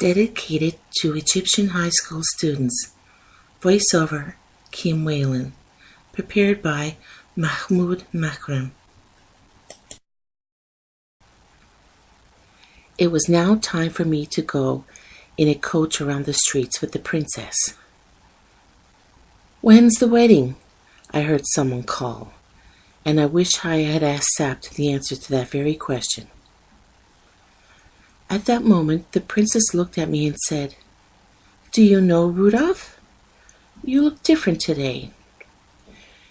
Dedicated to Egyptian high school students. Voiceover, Kim Whalen. Prepared by Mahmoud Makram. It was now time for me to go in a coach around the streets with the princess. "When's the wedding?" I heard someone call, and I wish I had asked Sapt the answer to that very question. At that moment, the princess looked at me and said, "Do you know, Rudolph? You look different today.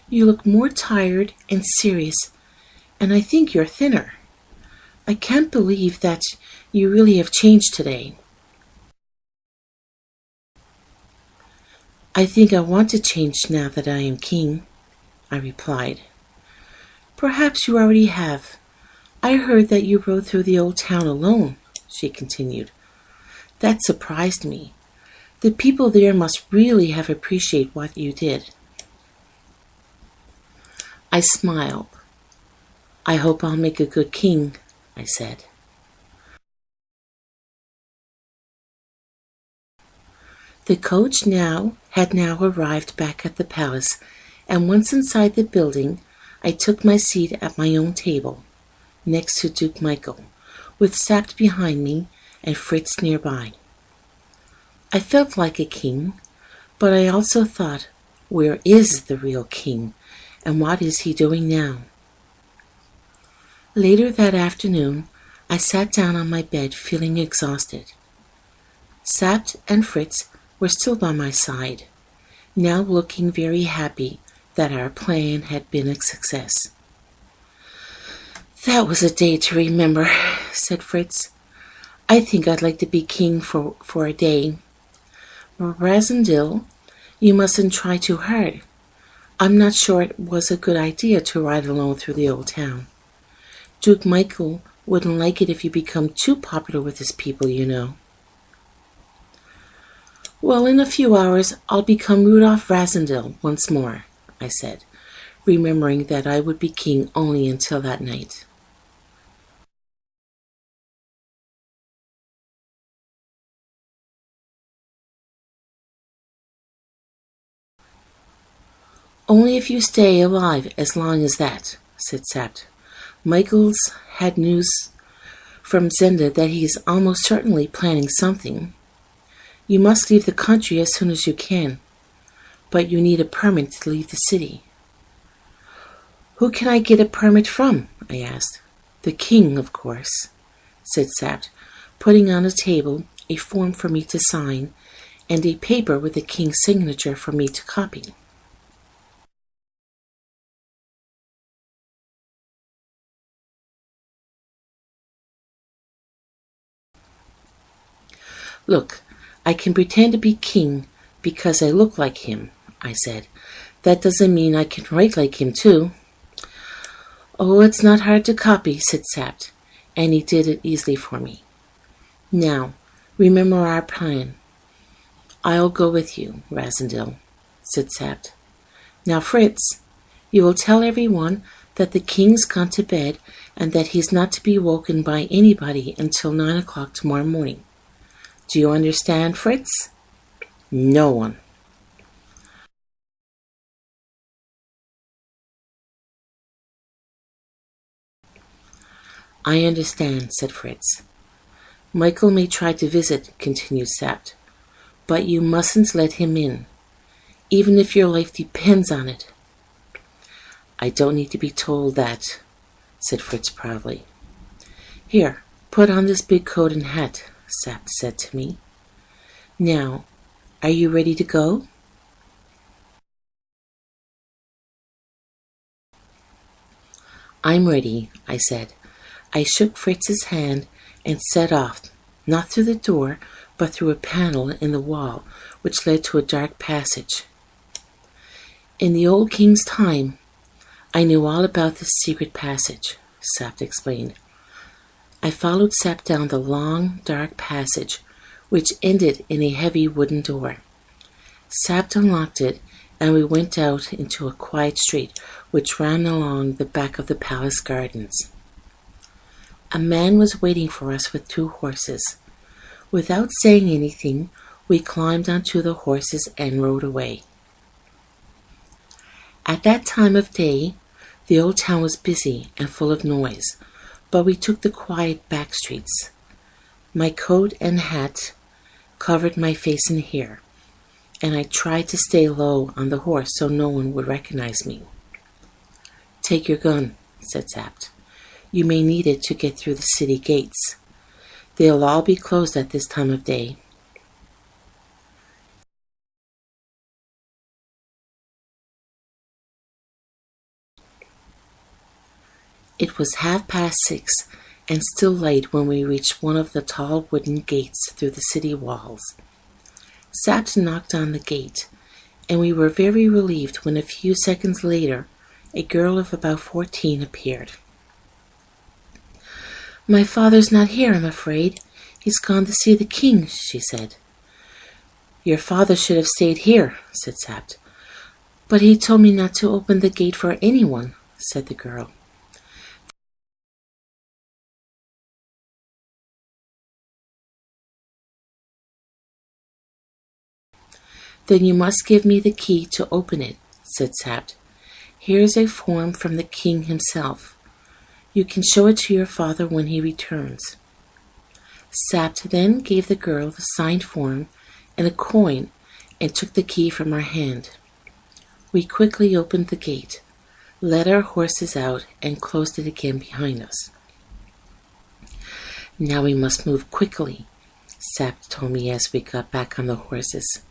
You look more tired and serious, and I think you're thinner. I can't believe that you really have changed today." "I think I want to change now that I am king," I replied. "Perhaps you already have. I heard that you rode through the old town alone," she continued. "That surprised me. The people there must really have appreciated what you did." I smiled. "I hope I'll make a good king," I said. The coach had now arrived back at the palace, and once inside the building, I took my seat at my own table, next to Duke Michael, with Sapt behind me and Fritz nearby. I felt like a king, but I also thought, where is the real king, and what is he doing now? Later that afternoon, I sat down on my bed feeling exhausted. Sapt and Fritz were still by my side, now looking very happy that our plan had been a success. "That was a day to remember," said Fritz. "I think I'd like to be king for a day. Razendil, you mustn't try too hard. I'm not sure it was a good idea to ride alone through the old town. Duke Michael wouldn't like it if you become too popular with his people, you know." "Well, in a few hours I'll become Rudolph Razendil once more," I said, remembering that I would be king only until that night. "Only if you stay alive as long as that," said Sapt. "Michael's had news from Zenda that he's almost certainly planning something. You must leave the country as soon as you can, but you need a permit to leave the city." "Who can I get a permit from?" I asked. "The king, of course," said Sapt, putting on a table a form for me to sign and a paper with the king's signature for me to copy. "Look, I can pretend to be king because I look like him," I said. "That doesn't mean I can write like him, too." "Oh, it's not hard to copy," said Sapt, and he did it easily for me. "Now, remember our plan." "I'll go with you, Razendil," said Sapt. "Now, Fritz, you will tell everyone that the king's gone to bed and that he's not to be woken by anybody until 9 o'clock tomorrow morning. Do you understand, Fritz?" "No one." "I understand," said Fritz. "Michael may try to visit," continued Sapt, "but you mustn't let him in, even if your life depends on it." "I don't need to be told that," said Fritz proudly. "Here, put on this big coat and hat," Sapt said to me. "Now, are you ready to go?" "I'm ready," I said. I shook Fritz's hand and set off, not through the door, but through a panel in the wall which led to a dark passage. "In the old king's time, I knew all about this secret passage," Sapt explained. I followed Sapt down the long, dark passage, which ended in a heavy wooden door. Sapt unlocked it, and we went out into a quiet street which ran along the back of the palace gardens. A man was waiting for us with 2 horses. Without saying anything, we climbed onto the horses and rode away. At that time of day, the old town was busy and full of noise, but we took the quiet back streets. My coat and hat covered my face and hair, and I tried to stay low on the horse so no one would recognize me. "Take your gun," said Sapt. "You may need it to get through the city gates. They'll all be closed at this time of day." It was 6:30 and still light when we reached one of the tall wooden gates through the city walls. Sapt knocked on the gate, and we were very relieved when a few seconds later a girl of about 14 appeared. "My father's not here, I'm afraid. He's gone to see the king," she said. "Your father should have stayed here," said Sapt. "But he told me not to open the gate for anyone," said the girl. "Then you must give me the key to open it," said Sapt. "Here's a form from the king himself. You can show it to your father when he returns." Sapt then gave the girl the signed form and a coin and took the key from our hand. We quickly opened the gate, led our horses out, and closed it again behind us. "Now we must move quickly," Sapt told me as we got back on the horses.